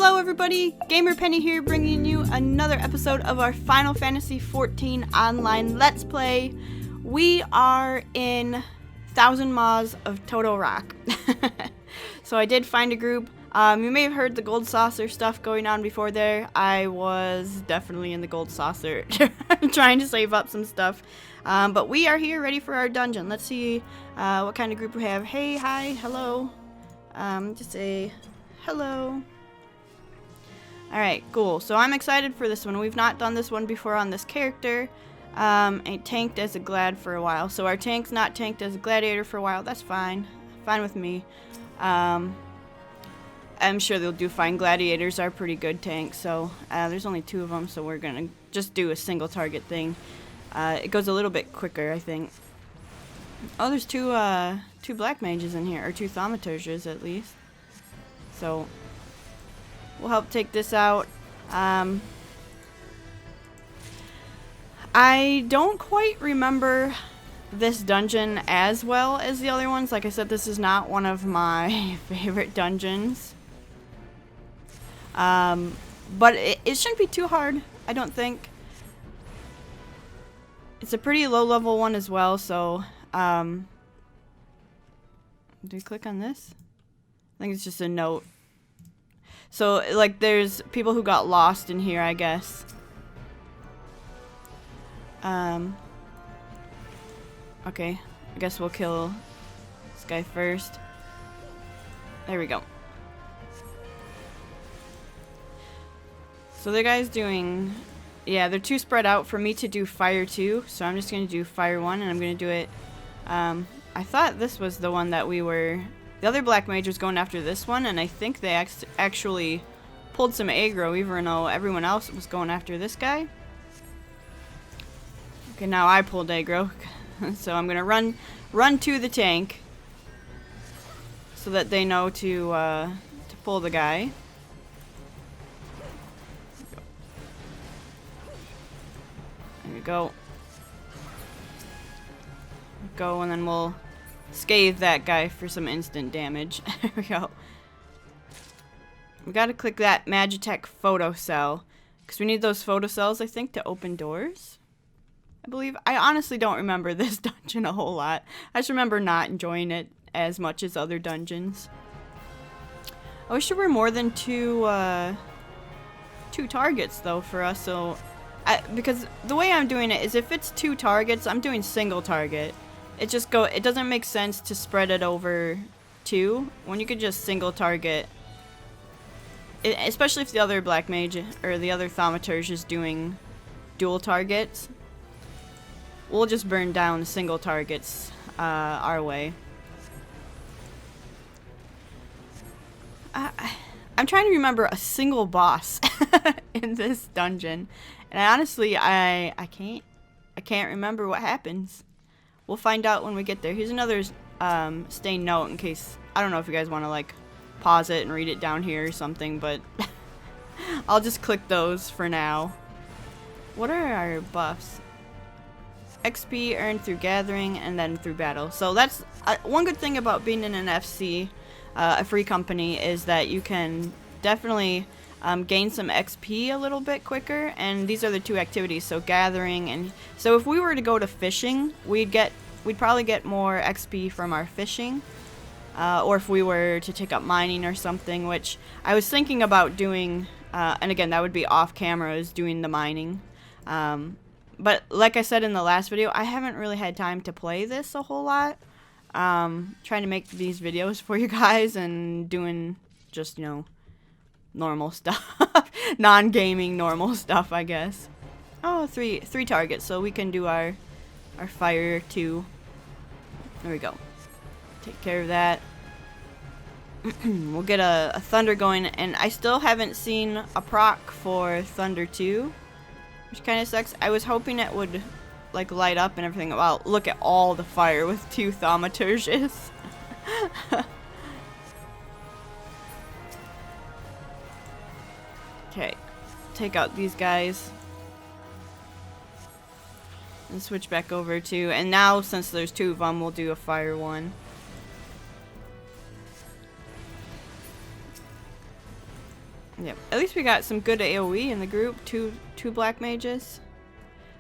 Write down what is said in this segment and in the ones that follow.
Hello everybody, GamerPenny here bringing you another episode of our Final Fantasy XIV online Let's Play. We are in 1000 Maws of Toto-Rak. So I did find a group. You may have heard the gold saucer stuff going on before there. I was definitely in the gold saucer trying to save up some stuff. But we are here ready for our dungeon. Let's see what kind of group we have. Hey, hi, hello. Just say hello. Alright, cool. So I'm excited for this one. We've not done this one before on this character. Ain't tanked as a glad for a while. So our tank's not tanked as a gladiator for a while. That's fine. Fine with me. I'm sure they'll do fine. Gladiators are pretty good tanks. So there's only 2 of them. So we're going to just do a single target thing. It goes a little bit quicker, I think. Oh, there's two black mages in here. Or 2 thaumaturges at least. So we'll help take this out. I don't quite remember this dungeon as well as the other ones. Like I said, this is not one of my favorite dungeons. But it shouldn't be too hard, I don't think. It's a pretty low level one as well, so do we click on this? I think it's just a note. So, like, there's people who got lost in here, I guess. Okay. I guess we'll kill this guy first. There we go. So the guy's doing... Yeah, they're too spread out for me to do fire 2. So I'm just going to do fire 1, and I'm going to do it... I thought this was the one that we were... The other black mage was going after this one, and I think they actually pulled some aggro, even though everyone else was going after this guy. Okay, now I pulled aggro, so I'm gonna run to the tank, so that they know to pull the guy. There we go. Go, and then we'll scathe that guy for some instant damage. There we go. We gotta click that Magitech photo cell, because we need those photo cells, I think, to open doors, I believe. I honestly don't remember this dungeon a whole lot. I just remember not enjoying it as much as other dungeons. I wish there were more than two targets, though, for us, so... because the way I'm doing it is if it's 2 targets, I'm doing single target. It doesn't make sense to spread it over 2 when you could just single target. Especially if the other black mage or the other thaumaturge is doing dual targets. We'll just burn down single targets our way. I'm trying to remember a single boss in this dungeon, and honestly, I can't remember what happens. We'll find out when we get there. Here's another stained note in case... I don't know if you guys want to, like, pause it and read it down here or something, but I'll just click those for now. What are our buffs? XP earned through gathering and then through battle. So that's... one good thing about being in an FC, a free company, is that you can definitely gain some XP a little bit quicker, and these are the 2 activities, so gathering and... So if we were to go to fishing, we'd probably get more XP from our fishing, or if we were to take up mining or something, which I was thinking about doing, and again, that would be off camera, is doing the mining. But like I said in the last video, I haven't really had time to play this a whole lot. Trying to make these videos for you guys and doing just, you know, normal stuff. Non-gaming normal stuff, I guess. Oh, three targets, so we can do our fire 2. There we go. Take care of that. We'll get a thunder going, and I still haven't seen a proc for thunder 2, which kind of sucks. I was hoping it would, like, light up and everything. Wow, look at all the fire with 2 thaumaturges. Okay, take out these guys. And switch back over to... And now, since there's 2 of them, we'll do a fire 1. Yep. At least we got some good AoE in the group. Two black mages.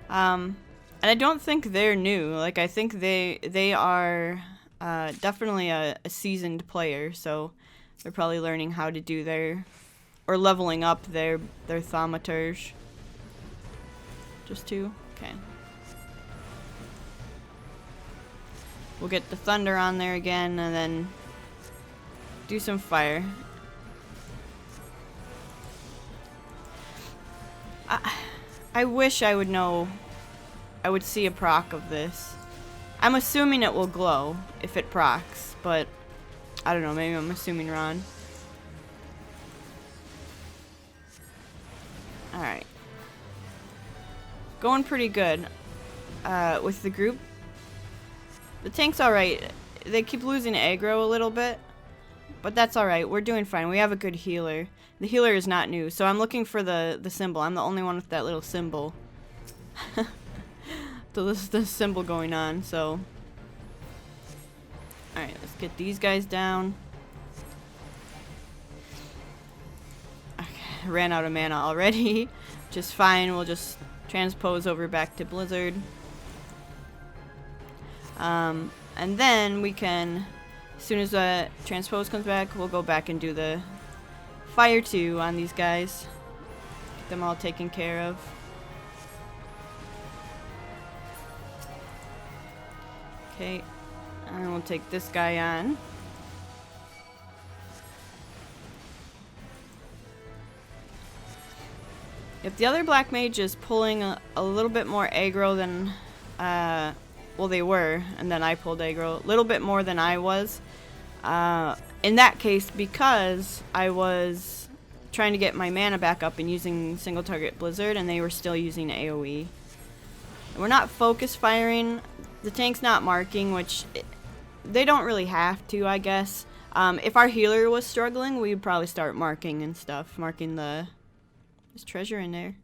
And I don't think they're new. Like, I think they are definitely a seasoned player, so they're probably learning how to do their, or leveling up their thaumaturge. Just two? Okay. We'll get the thunder on there again, and then do some fire. I wish I would know. I would see a proc of this. I'm assuming it will glow if it procs, but I don't know, maybe I'm assuming wrong. Alright. Going pretty good with the group. The tank's alright. They keep losing aggro a little bit, but that's alright. We're doing fine. We have a good healer. The healer is not new, so I'm looking for the symbol. I'm the only one with that little symbol. So this is the symbol going on, so. Alright, let's get these guys down. Okay, I ran out of mana already, which is fine. We'll just transpose over back to Blizzard. And then we can, as soon as the transpose comes back, we'll go back and do the fire 2 on these guys. Get them all taken care of. Okay, and we'll take this guy on. If the other black mage is pulling a little bit more aggro than, well, they were, and then I pulled aggro a little bit more than I was. In that case, because I was trying to get my mana back up and using single target Blizzard, and they were still using AoE. We're not focus firing. The tank's not marking, which they don't really have to, I guess. If our healer was struggling, we'd probably start marking and stuff. Marking the... There's treasure in there.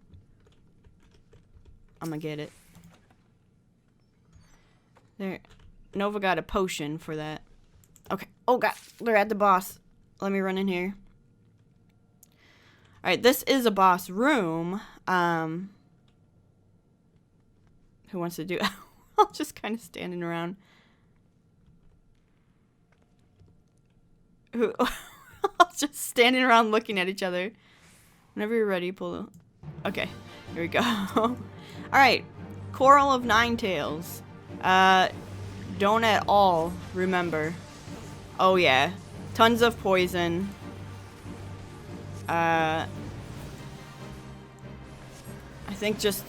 I'm gonna get it. There. Nova got a potion for that. Okay. Oh, God. They're at the boss. Let me run in here. Alright, this is a boss room. Who wants to do... I'm just kind of standing around. Just standing around looking at each other. Whenever you're ready, pull. Okay, here we go. Alright, Coral of Nine Tails. Don't at all remember. Oh yeah, tons of poison. I think just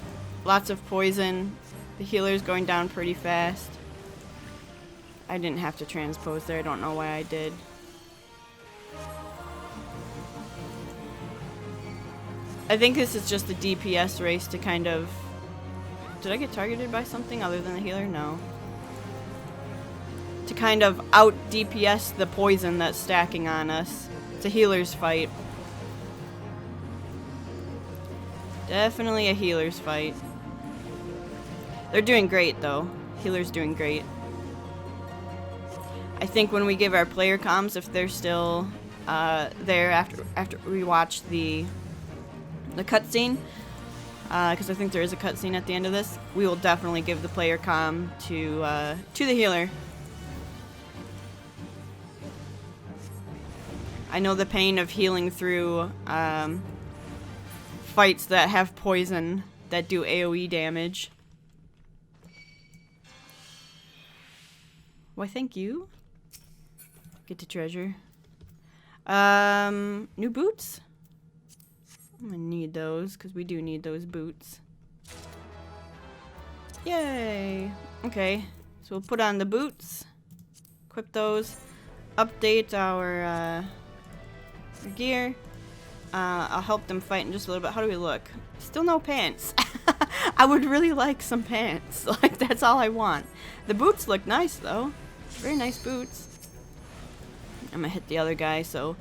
lots of poison. The healer's going down pretty fast. I didn't have to transpose there. I don't know why I did. I think this is just a DPS race to kind of... Did I get targeted by something other than the healer? No. To kind of out DPS the poison that's stacking on us. It's a healer's fight. Definitely a healer's fight. They're doing great, though. Healer's doing great. I think when we give our player comms, if they're still there after we watch the cutscene, because I think there is a cutscene at the end of this, we will definitely give the player comm to the healer. I know the pain of healing through fights that have poison that do AoE damage. Why, thank you. Get to treasure. New boots? I'm gonna need those, because we do need those boots. Yay! Okay, so we'll put on the boots. Equip those. Update our gear. I'll help them fight in just a little bit. How do we look? Still no pants. I would really like some pants. Like, that's all I want. The boots look nice, though. Very nice boots. I'm gonna hit the other guy, so...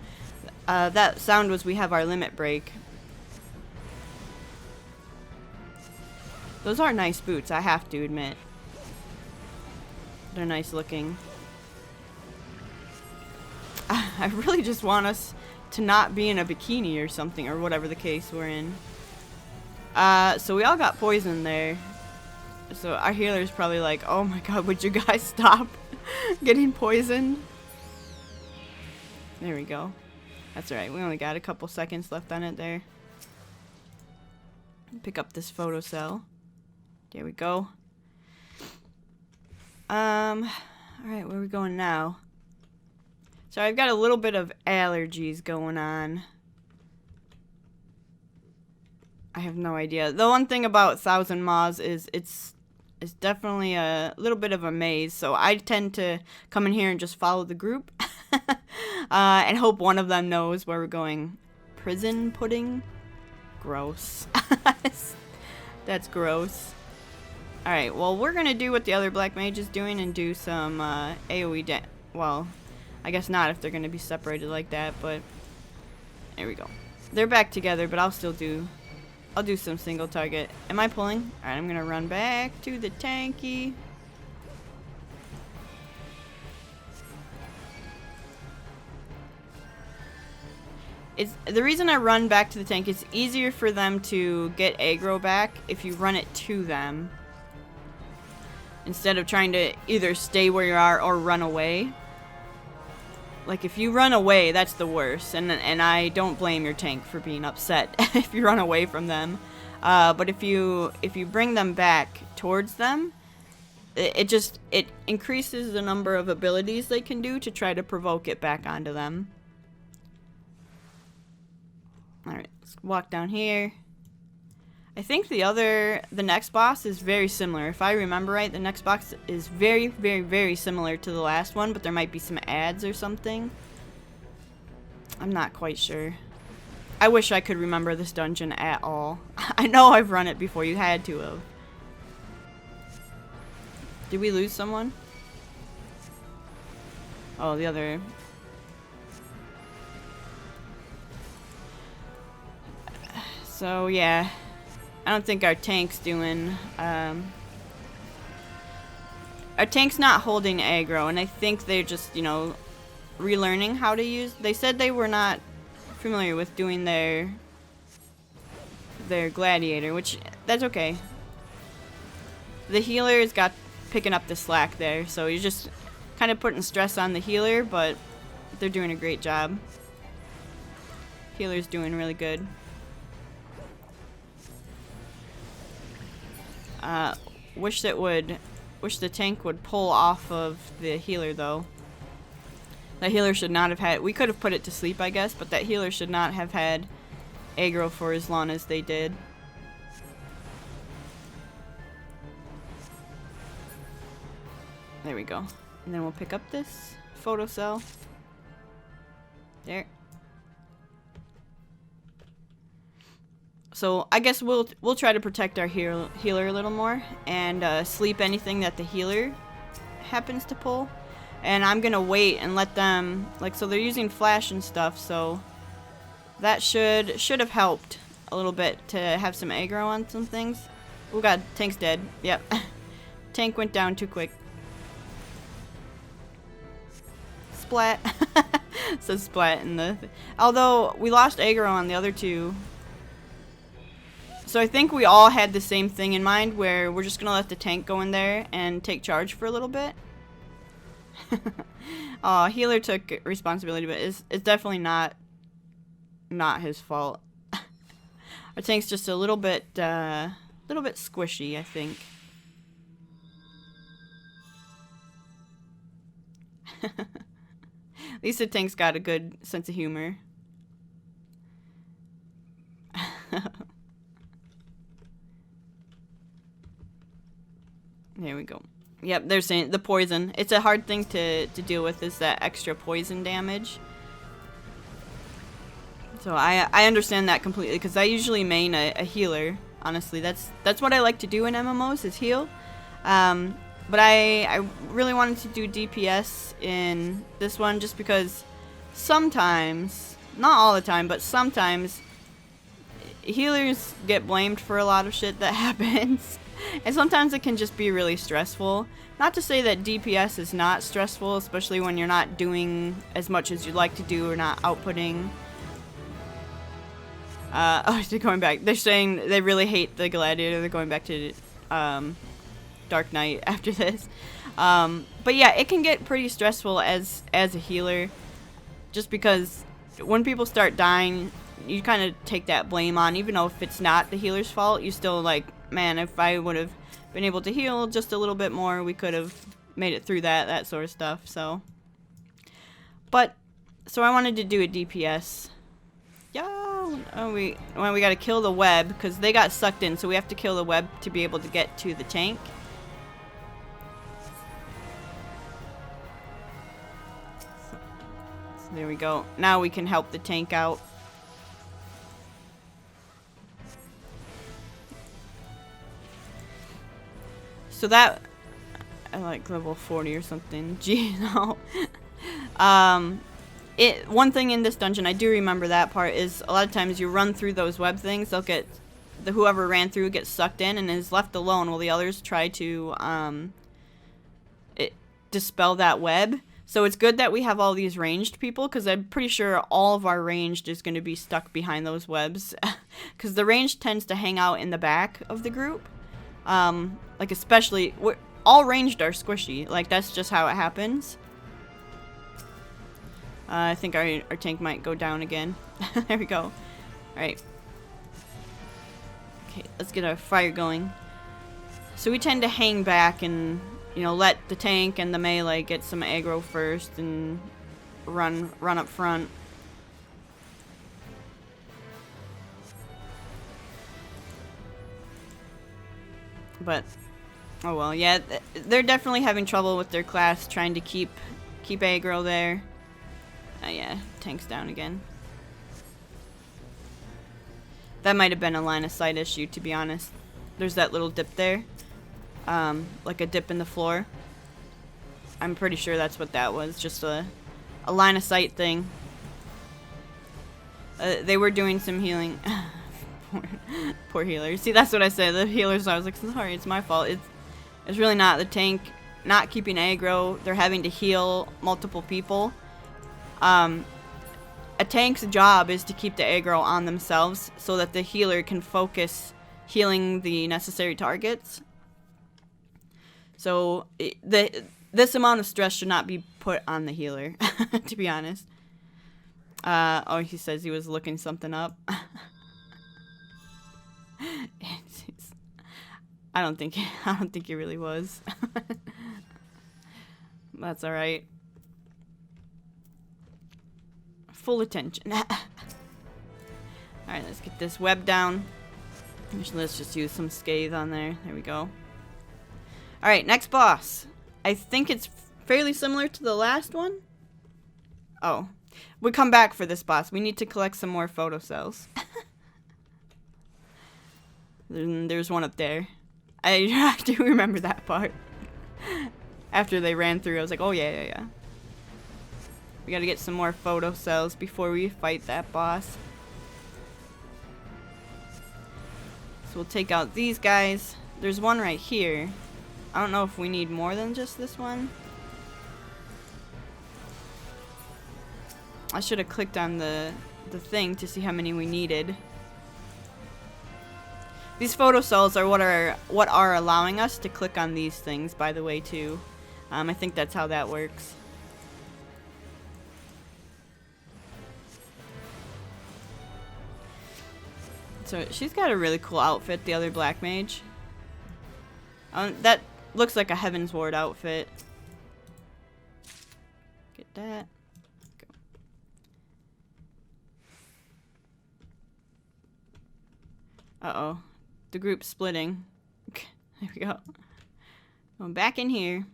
that sound was we have our limit break. Those are nice boots, I have to admit. They're nice looking. I really just want us to not be in a bikini or something, or whatever the case we're in. So we all got poisoned there. So our healer's probably like, oh my god, would you guys stop getting poisoned? There we go. That's alright, we only got a couple seconds left on it there. Pick up this photo cell. There we go. Alright, where are we going now? So I've got a little bit of allergies going on. I have no idea. The one thing about 1000 Maws is it's definitely a little bit of a maze, so I tend to come in here and just follow the group. And hope one of them knows where we're going. Prison pudding? Gross. That's gross. Alright, well, we're gonna do what the other black mage is doing and do some AoE well, I guess not if they're gonna be separated like that, but there we go. They're back together, but I'll do some single target. Am I pulling? Alright, I'm gonna run back to the tanky. The reason I run back to the tank is easier for them to get aggro back if you run it to them. Instead of trying to either stay where you are or run away. Like, if you run away, that's the worst. And I don't blame your tank for being upset if you run away from them. But if you bring them back towards them, it increases the number of abilities they can do to try to provoke it back onto them. Alright, let's walk down here. I think the next boss is very similar. If I remember right, the next boss is very, very, very similar to the last one, but there might be some ads or something. I'm not quite sure. I wish I could remember this dungeon at all. I know I've run it before. You had to have. Did we lose someone? Oh, the other... So, yeah. I don't think our tank's doing... our tank's not holding aggro, and I think they're just, you know, relearning how to use... They said they were not familiar with doing their gladiator, which, that's okay. The healer's got picking up the slack there, so you're just kind of putting stress on the healer, but they're doing a great job. Healer's doing really good. Wish the tank would pull off of the healer though. That healer should not have had, we could have put it to sleep I guess, but that healer should not have had aggro for as long as they did. There we go. And then we'll pick up this photo cell. There. So I guess we'll try to protect our healer a little more and sleep anything that the healer happens to pull. And I'm gonna wait and let them, like, so they're using flash and stuff, so that should have helped a little bit to have some aggro on some things. Oh god, tank's dead. Yep. Tank went down too quick. Splat. Says splat in the... Although we lost aggro on the other two. So I think we all had the same thing in mind, where we're just gonna let the tank go in there and take charge for a little bit. Oh, healer took responsibility, but it's definitely not his fault. Our tank's just a little bit squishy, I think. At least the tank's got a good sense of humor. There we go. Yep, they're saying the poison. It's a hard thing to deal with, is that extra poison damage. So I understand that completely, because I usually main a healer. Honestly, that's what I like to do in MMOs, is heal. But I really wanted to do DPS in this one, just because sometimes, not all the time, but sometimes healers get blamed for a lot of shit that happens. And sometimes it can just be really stressful. Not to say that DPS is not stressful, especially when you're not doing as much as you'd like to do or not outputting Oh, they're going back. They're saying they really hate the Gladiator. They're going back to Dark Knight after this. But yeah, it can get pretty stressful as a healer, just because when people start dying, you kind of take that blame on, even though if it's not the healer's fault, you still like, man, if I would have been able to heal just a little bit more, we could have made it through that sort of stuff. So I wanted to do a DPS. Yeah, we gotta kill the web because they got sucked in, so we have to kill the web to be able to get to the tank. So there we go. Now we can help the tank out. So that, I like level 40 or something. Gee, no. One thing in this dungeon, I do remember that part, is a lot of times you run through those web things, they'll get, whoever ran through gets sucked in and is left alone while the others try to dispel that web. So it's good that we have all these ranged people, because I'm pretty sure all of our ranged is going to be stuck behind those webs. Because the ranged tends to hang out in the back of the group. Like especially, all ranged are squishy. Like that's just how it happens. I think our tank might go down again. There we go. Alright. Okay, let's get our fire going. So we tend to hang back and, you know, let the tank and the melee get some aggro first and run up front. But, oh well, yeah, they're definitely having trouble with their class trying to keep aggro there. Yeah, tank's down again. That might have been a line of sight issue, to be honest. There's that little dip there. Like a dip in the floor. I'm pretty sure that's what that was. Just a line of sight thing. They were doing some healing. Poor healers. See, that's what I said. The healers, I was like, sorry, it's my fault. It's really not. The tank not keeping aggro. They're having to heal multiple people. A tank's job is to keep the aggro on themselves so that the healer can focus healing the necessary targets. So this amount of stress should not be put on the healer, to be honest. Oh, he says he was looking something up. I don't think he really was. That's all right. Full attention. Alright, let's get this web down. Let's just use some scathe on there. There we go. Alright, next boss. I think it's fairly similar to the last one. Oh. We come back for this boss. We need to collect some more photo cells. There's one up there. I do remember that part. After they ran through, I was like, oh yeah. We gotta get some more photo cells before we fight that boss. So we'll take out these guys. There's one right here. I don't know if we need more than just this one. I should have clicked on the thing to see how many we needed. These photo cells are what are allowing us to click on these things, by the way, too. I think that's how that works. So she's got a really cool outfit, the other black mage. That looks like a Heaven's Ward outfit. Get that. Go. Uh-oh. The group's splitting. There we go. Going back in here.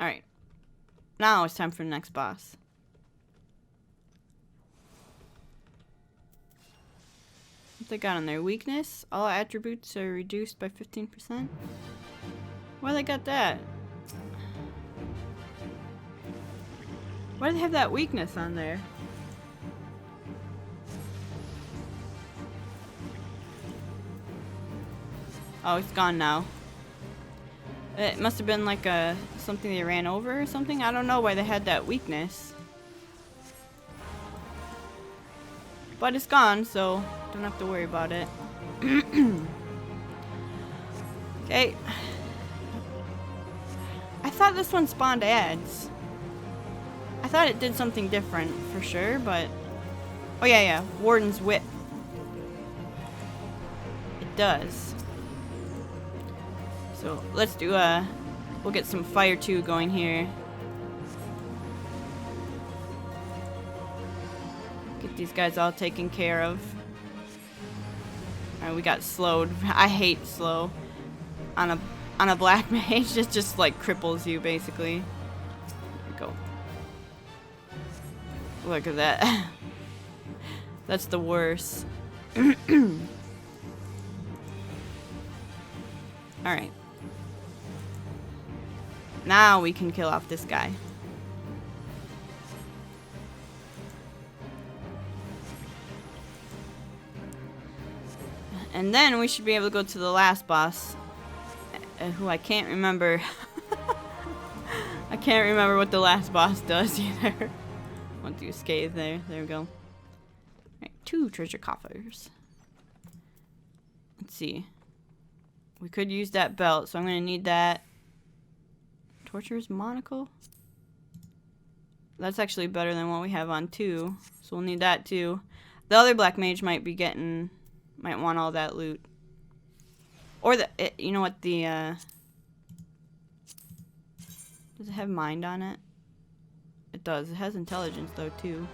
Alright. Now it's time for the next boss. What they got on their weakness? All attributes are reduced by 15%. Why they got that? Why do they have that weakness on there? Oh, it's gone now. It must have been like something they ran over or something. I don't know why they had that weakness. But it's gone, so don't have to worry about it. Okay. I thought this one spawned ads. I thought it did something different for sure, but... Oh yeah, Warden's Whip. It does. So let's do we'll get some Fire 2 going here. Get these guys all taken care of. Alright, we got slowed. I hate slow. On a black mage, it just like cripples you basically. There we go. Look at that. That's the worst. Alright. Now we can kill off this guy. And then we should be able to go to the last boss. Who I can't remember. I can't remember what the last boss does either. Went through Scathe there. There we go. Alright, 2 treasure coffers. Let's see. We could use that belt, so I'm going to need that. Torturer's monocle? That's actually better than what we have on 2. So we'll need that too. The other black mage might want all that loot. Or you know what, does it have mind on it? It does. It has intelligence though too.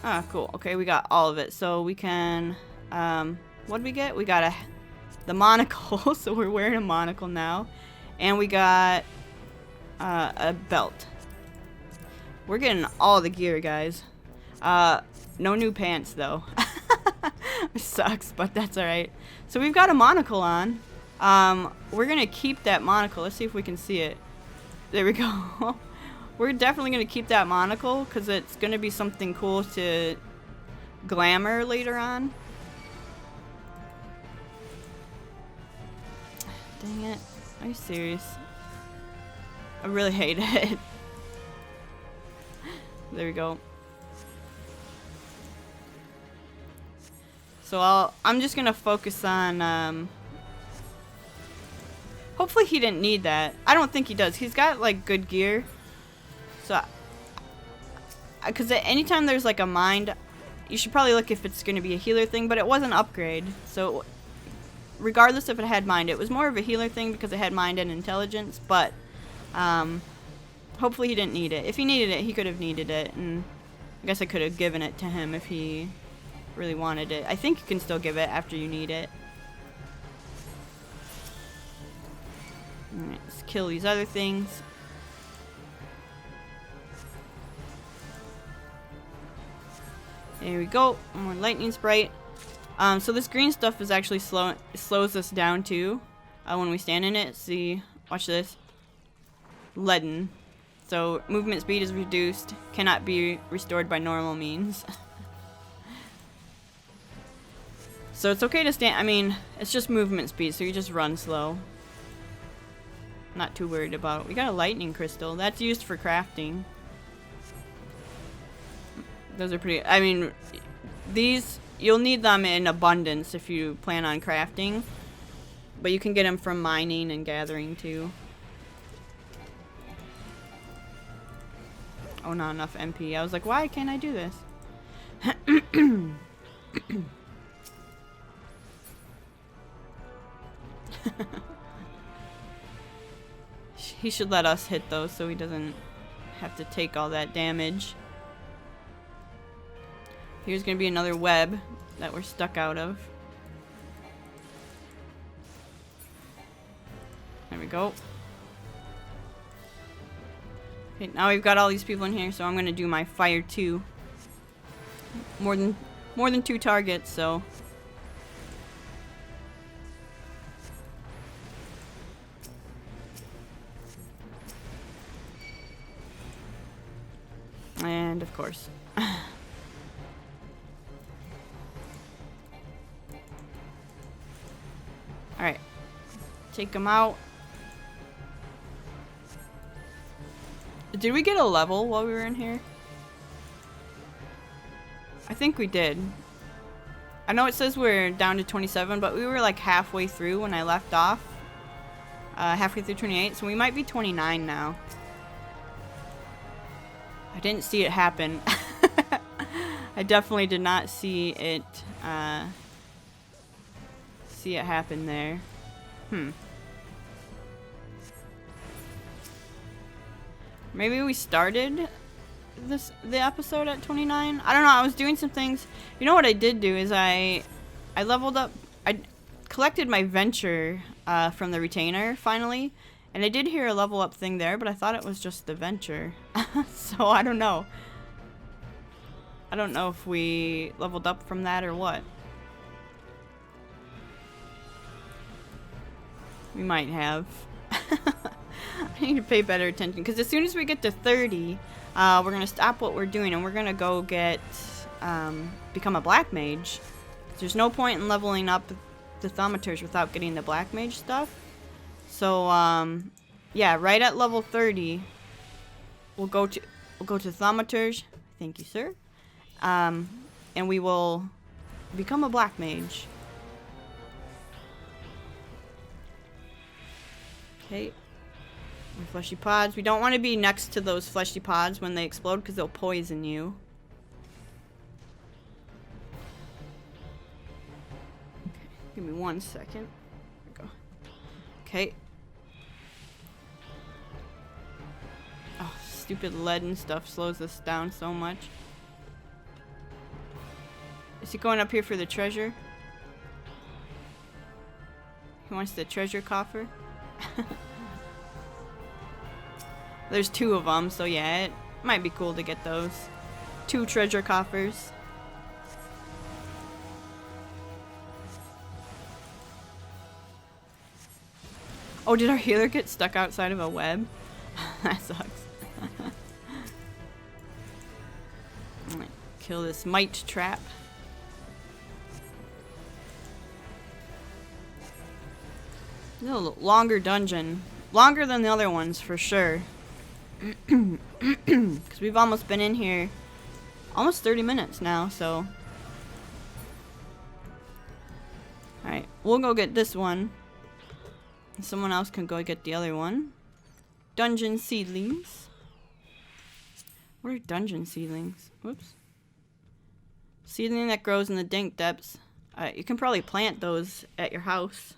Ah, cool. Okay, we got all of it. So we can, what did we get? We got the monocle, so we're wearing a monocle now. And we got a belt. We're getting all the gear, guys. No new pants though. It sucks, but that's alright. So we've got a monocle on. We're gonna keep that monocle. Let's see if we can see it. There we go. We're definitely gonna keep that monocle because it's gonna be something cool to glamour later on. Dang it. Are you serious? I really hate it. There we go. So I'm just gonna focus on, hopefully he didn't need that. I don't think he does. He's got like good gear. So, because anytime there's like a mind, you should probably look if it's gonna be a healer thing, but it was an upgrade. So regardless if it had mind, it was more of a healer thing because it had mind and intelligence, but hopefully he didn't need it. If he needed it, he could have needed it, and I guess I could have given it to him if he really wanted it. I think you can still give it after you need it. Alright, let's kill these other things. There we go. More lightning sprite. So this green stuff is actually slows us down too when we stand in it. See, watch this. Leaden. So movement speed is reduced. Cannot be restored by normal means. So it's okay to stand. I mean, it's just movement speed, so you just run slow. Not too worried about it. We got a lightning crystal. That's used for crafting. Those are pretty... I mean, these... You'll need them in abundance if you plan on crafting. But you can get them from mining and gathering, too. Oh, not enough MP. I was like, why can't I do this? He should let us hit those so he doesn't have to take all that damage. Here's gonna be another web that we're stuck out of. There we go. Okay, now we've got all these people in here, so I'm gonna do my Fire 2. More than 2 targets, so. And of course. Alright. Take them out. Did we get a level while we were in here? I think we did. I know it says we're down to 27, but we were like halfway through when I left off. Halfway through 28, so we might be 29 now. I didn't see it happen. I definitely did not see it happen there. Maybe we started the episode at 29. I don't know. I was doing some things. You know what I did do is I leveled up. I collected my venture from the retainer finally, and I did hear a level up thing there, but I thought it was just the venture. So I don't know. I don't know if we leveled up from that or what. We might have. I need to pay better attention, because as soon as we get to 30, we're going to stop what we're doing and we're going to go get, become a black mage. There's no point in leveling up the thaumaturs without getting the black mage stuff. So, yeah, right at level 30, we'll go to thaumaturs. Thank you, sir. And we will become a black mage. Okay. Fleshy pods. We don't want to be next to those fleshy pods when they explode, because they'll poison you. Okay, give me 1 second. There we go. Okay. Oh, stupid lead and stuff slows us down so much. Is he going up here for the treasure? He wants the treasure coffer? There's 2 of them, so yeah, it might be cool to get those. 2 treasure coffers. Oh, did our healer get stuck outside of a web? That sucks. I'm gonna kill this mite trap. It's a longer dungeon. Longer than the other ones, for sure. Because we've almost been in here almost 30 minutes now, so. Alright, we'll go get this one. Someone else can go get the other one. Dungeon seedlings. What are dungeon seedlings? Whoops. Seedling that grows in the dank depths. You can probably plant those at your house.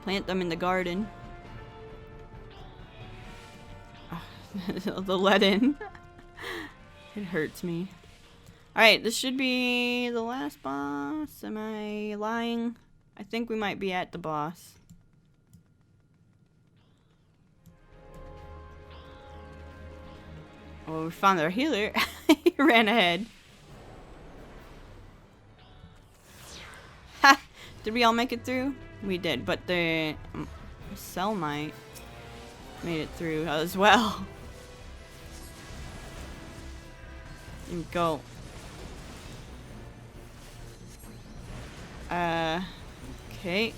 Plant them in the garden. The lead in. It hurts me. Alright, this should be the last boss. Am I lying? I think we might be at the boss. Oh, we found our healer. He ran ahead. Ha! Did we all make it through? We did, but the Selmite made it through as well. Here we go. Okay.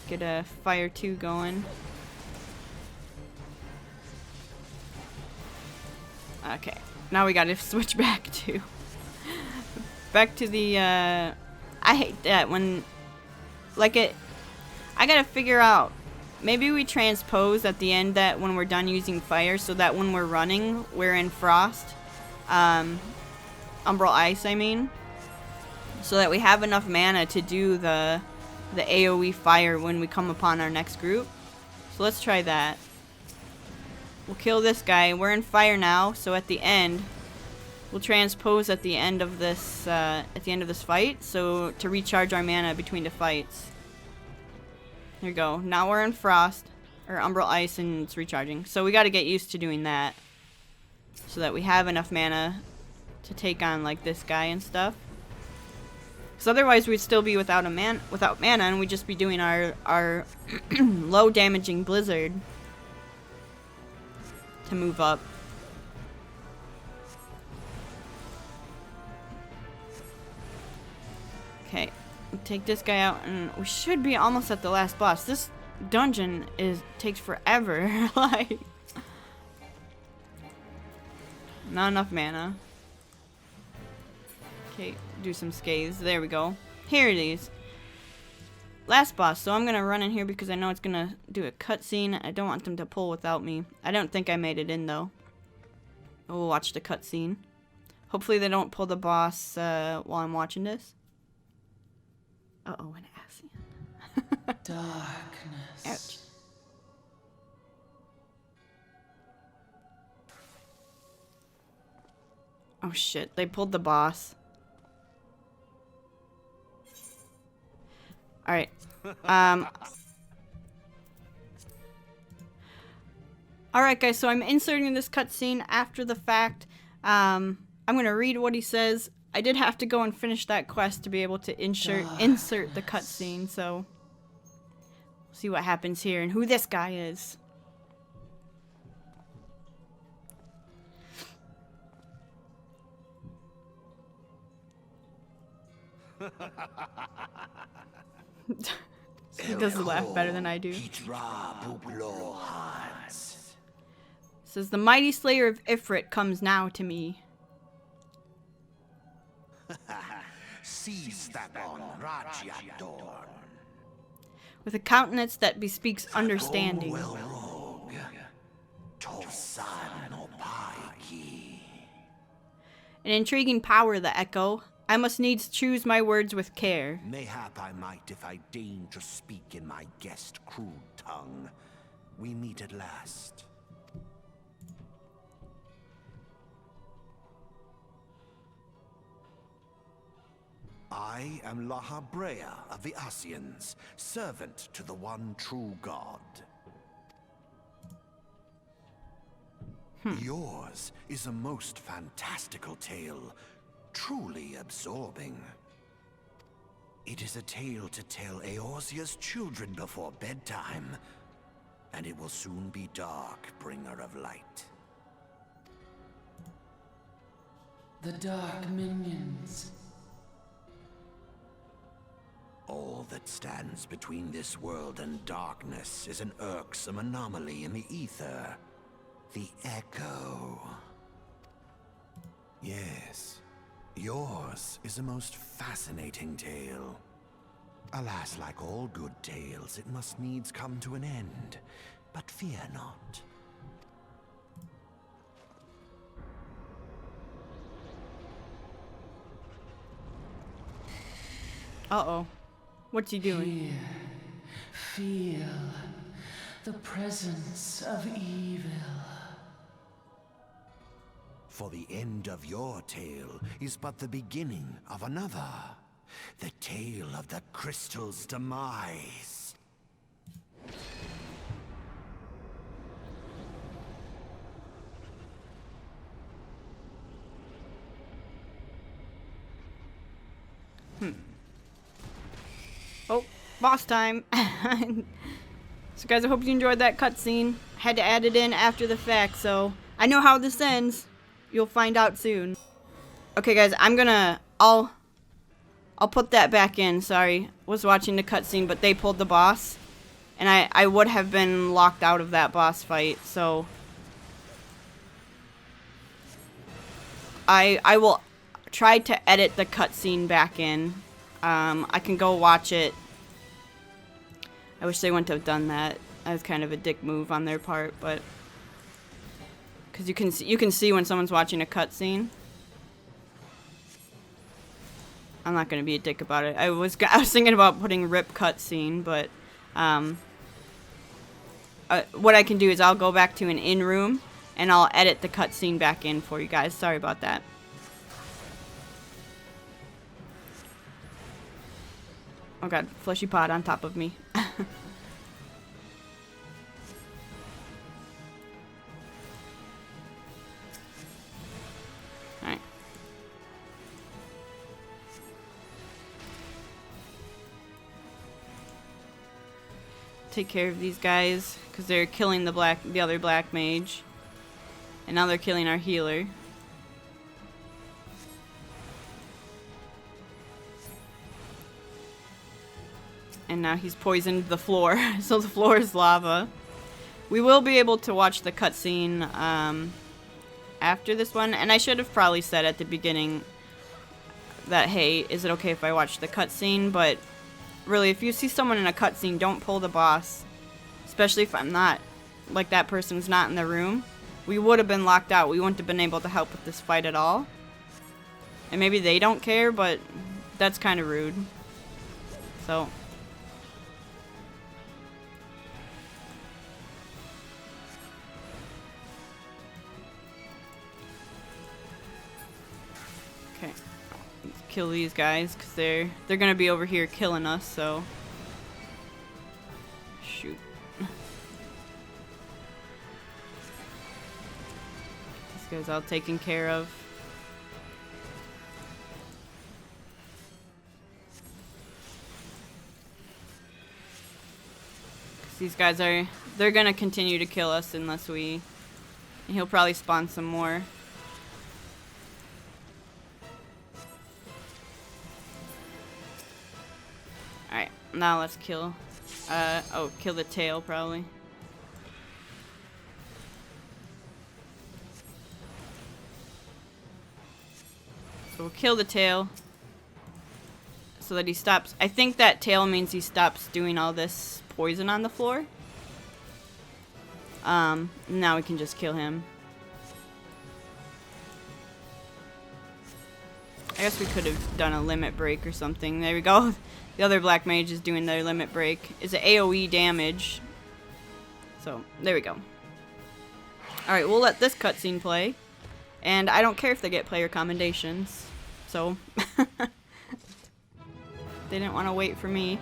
Get a fire 2 going. Okay. Now we gotta switch back to the I hate that when like I gotta figure out, maybe we transpose at the end that when we're done using fire, so that when we're running we're in frost, umbral ice I mean, so that we have enough mana to do the AoE fire when we come upon our next group. So let's try that. We'll kill this guy. We're in fire now, so at the end we'll transpose at the end of this fight, so to recharge our mana between the fights. There we go. Now we're in frost or umbral ice and it's recharging. So we got to get used to doing that, so that we have enough mana to take on like this guy and stuff. Because otherwise we'd still be without mana, and we'd just be doing our low damaging blizzard to move up. Okay, we'll take this guy out, and we should be almost at the last boss. This dungeon takes forever. Like, Not enough mana. Okay, do some scathes. There we go. Here it is. Last boss. So I'm gonna run in here because I know it's gonna do a cutscene. I don't want them to pull without me. I don't think I made it in though. We'll watch the cutscene. Hopefully they don't pull the boss while I'm watching this. Uh-oh, an Ascian. Darkness. Ouch. Oh shit, they pulled the boss. Alright. Alright guys, so I'm inserting this cutscene after the fact. I'm gonna read what he says. I did have to go and finish that quest to be able to insert the cutscene, so we'll see what happens here and who this guy is. He does laugh better than I do. Says the mighty slayer of Ifrit comes now to me. With a countenance that bespeaks understanding. An intriguing power, the echo. I must needs choose my words with care. Mayhap I might if I deign to speak in my guest crude tongue. We meet at last. I am Lahabrea of the Ascians, servant to the one true God. Yours is a most fantastical tale, truly absorbing. It is a tale to tell Eorzea's children before bedtime, and it will soon be dark, bringer of light. The dark minions. All that stands between this world and darkness is an irksome anomaly in the ether. The Echo. Yes, yours is a most fascinating tale. Alas, like all good tales, it must needs come to an end. But fear not. Uh-oh. What's he doing? Here, feel the presence of evil. For the end of your tale is but the beginning of another. The tale of the crystal's demise. Oh, boss time. So guys, I hope you enjoyed that cutscene. Had to add it in after the fact, so I know how this ends. You'll find out soon. Okay guys, I'll put that back in. Sorry, was watching the cutscene, but they pulled the boss. And I would have been locked out of that boss fight, so I will try to edit the cutscene back in. I can go watch it. I wish they wouldn't have done that. That was kind of a dick move on their part, but because you can see when someone's watching a cutscene. I'm not gonna be a dick about it. I was thinking about putting rip cutscene, but what I can do is I'll go back to an in room and I'll edit the cutscene back in for you guys. Sorry about that. Oh god, fleshy pod on top of me. Alright. Take care of these guys, because they're killing the other black mage. And now they're killing our healer. And now he's poisoned the floor, so the floor is lava. We will be able to watch the cutscene after this one. And I should have probably said at the beginning that, hey, is it okay if I watch the cutscene? But really, if you see someone in a cutscene, don't pull the boss. Especially if I'm not, like, that person's not in the room. We would have been locked out. We wouldn't have been able to help with this fight at all. And maybe they don't care, but that's kind of rude. So. Okay. Let's kill these guys, because they're going to be over here killing us, so. Shoot. These guys all taken care of. These guys they're gonna continue to kill us unless we, and he'll probably spawn some more. Alright, now let's kill, kill the tail probably. So we'll kill the tail so that he stops. I think that tail means he stops doing all this poison on the floor. Now we can just kill him. I guess we could have done a limit break or something. There we go. The other black mage is doing their limit break. It's an AoE damage. So, there we go. Alright, we'll let this cutscene play. And I don't care if they get player commendations. So, they didn't want to wait for me.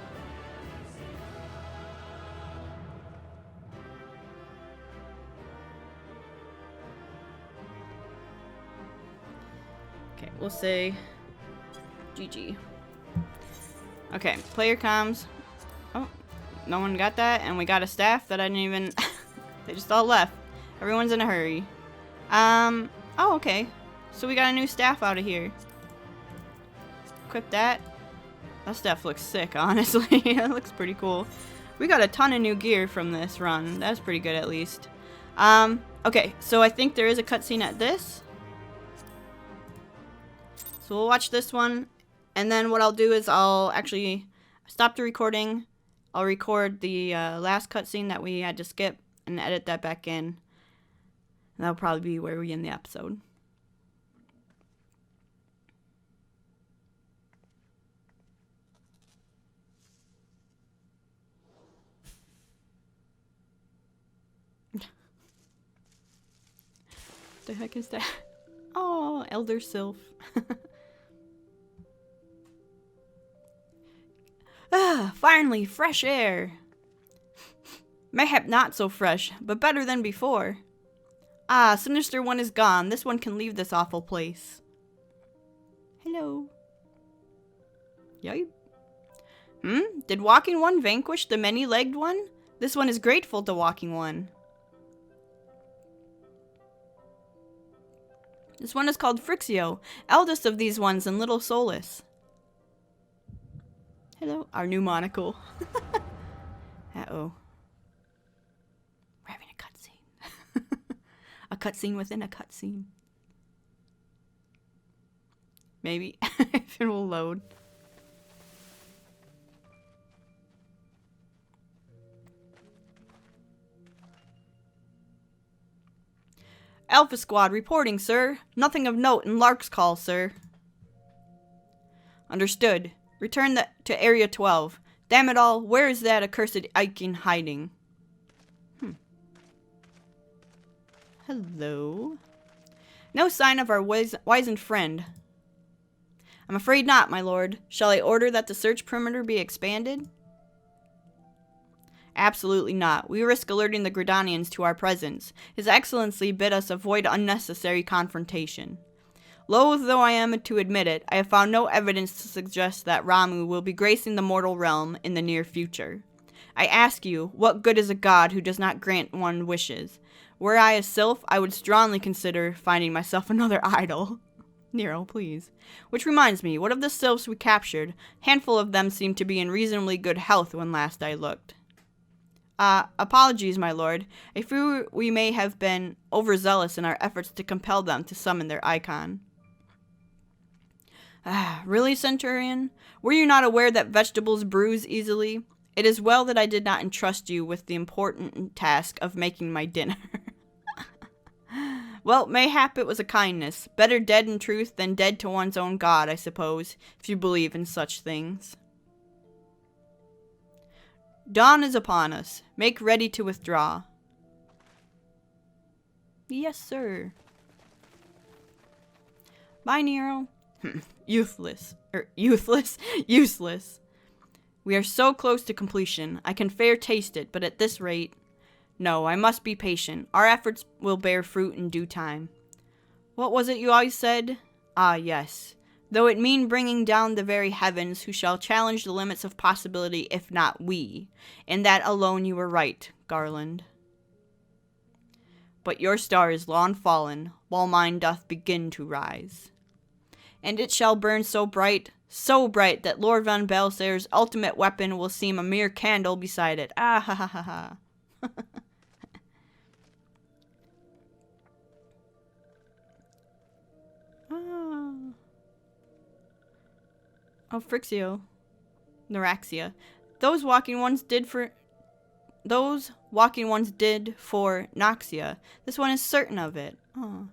Okay, we'll say GG. Okay, player comms. Oh, no one got that, and we got a staff that I didn't even... They just all left. Everyone's in a hurry. Oh, okay. So we got a new staff out of here. Equip that. That staff looks sick, honestly. It looks pretty cool. We got a ton of new gear from this run. That's pretty good, at least. Okay, so I think there is a cutscene at this. So we'll watch this one, and then what I'll do is I'll actually stop the recording. I'll record the last cutscene that we had to skip and edit that back in. And that'll probably be where we end the episode. The heck is that? Oh, Elder Sylph. Ah, finally, fresh air. Mayhap not so fresh, but better than before. Ah, Sinister One is gone. This one can leave this awful place. Hello. Yep. Did Walking One vanquish the many-legged one? This one is grateful to Walking One. This one is called Frixio, eldest of these ones and little Solus. Hello, our new monocle. Uh-oh. We're having a cutscene. A cutscene within a cutscene. Maybe, if it will load. Alpha Squad reporting, sir. Nothing of note in Lark's call, sir. Understood. Return to Area 12. Damn it all, where is that accursed Aiken hiding? Hello? No sign of our wizened friend. I'm afraid not, my lord. Shall I order that the search perimeter be expanded? Absolutely not. We risk alerting the Gridanians to our presence. His Excellency bid us avoid unnecessary confrontation. Loath though I am to admit it, I have found no evidence to suggest that Ramuh will be gracing the mortal realm in the near future. I ask you, what good is a god who does not grant one wishes? Were I a sylph, I would strongly consider finding myself another idol. Nero, please. Which reminds me, what of the sylphs we captured? A handful of them seemed to be in reasonably good health when last I looked. Apologies, my lord. I fear we may have been overzealous in our efforts to compel them to summon their icon. Really, Centurion? Were you not aware that vegetables bruise easily? It is well that I did not entrust you with the important task of making my dinner. Well, mayhap it was a kindness. Better dead in truth than dead to one's own god, I suppose, if you believe in such things. Dawn is upon us. Make ready to withdraw. Yes, sir. Bye, Nero. Useless. Useless. We are so close to completion. I can fair taste it, but at this rate... No, I must be patient. Our efforts will bear fruit in due time. What was it you always said? Ah, yes. Though it mean bringing down the very heavens, who shall challenge the limits of possibility, if not we. In that alone you were right, Garland. But your star is long fallen, while mine doth begin to rise. And it shall burn so bright that Lord Van Belsair's ultimate weapon will seem a mere candle beside it. Ah ha ha ha ha. Oh, Frixio. Neuraxia. Those walking ones did for Noxia. This one is certain of it. Oh.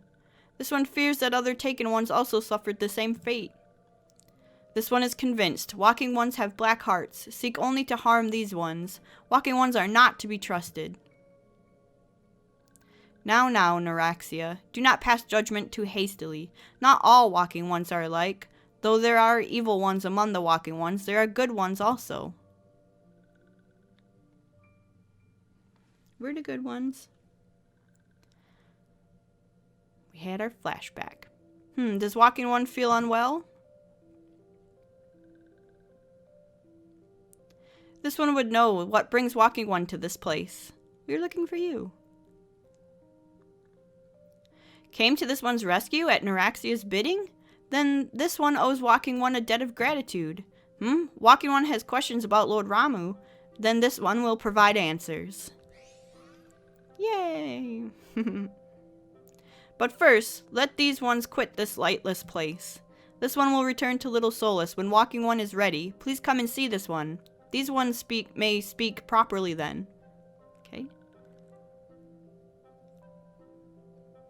This one fears that other taken ones also suffered the same fate. This one is convinced. Walking ones have black hearts. Seek only to harm these ones. Walking ones are not to be trusted. Now, Neuraxia. Do not pass judgment too hastily. Not all walking ones are alike. Though there are evil ones among the walking ones, there are good ones also. We're the good ones. We had our flashback. Does walking one feel unwell? This one would know what brings walking one to this place. We're looking for you. Came to this one's rescue at Neuraxia's bidding? Then this one owes walking one a debt of gratitude. Walking one has questions about Lord Ramu. Then this one will provide answers. Yay! But first, let these ones quit this lightless place. This one will return to Little Solace when walking one is ready. Please come and see this one. These ones may speak properly then. Okay.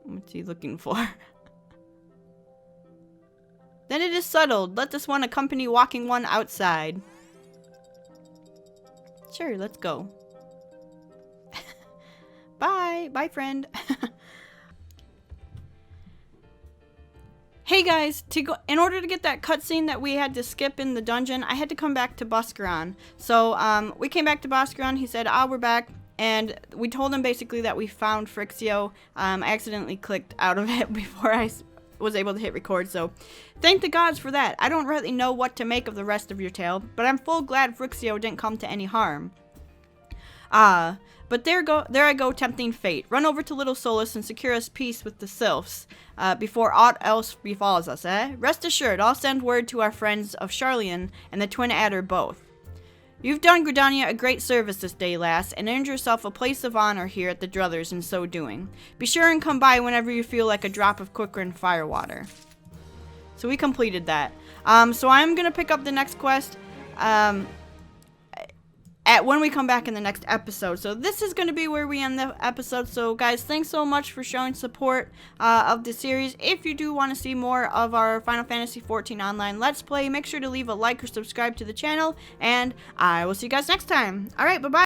What's he looking for? Then it is settled. Let this one accompany walking one outside. Sure, let's go. Bye. Bye, friend. Hey guys, in order to get that cutscene that we had to skip in the dungeon, I had to come back to Buscaron. So, we came back to Buscaron. He said, we're back. And we told him basically that we found Frixio. I accidentally clicked out of it before I was able to hit record, so thank the gods for that. I don't really know what to make of the rest of your tale, but I'm full glad Frixio didn't come to any harm. But there I go tempting fate. Run over to Little Solace and secure us peace with the sylphs, before aught else befalls us, eh? Rest assured, I'll send word to our friends of Charlian and the Twin Adder both. You've done Gridania a great service this day, lass, and earned yourself a place of honor here at the Druthers in so doing. Be sure and come by whenever you feel like a drop of Quickrin firewater. So we completed that. So I'm going to pick up the next quest when we come back in the next episode. So this is going to be where we end the episode. So guys, thanks so much for showing support of the series. If you do want to see more of our Final Fantasy XIV Online Let's Play, make sure to leave a like or subscribe to the channel, and I will see you guys next time. Alright, bye-bye.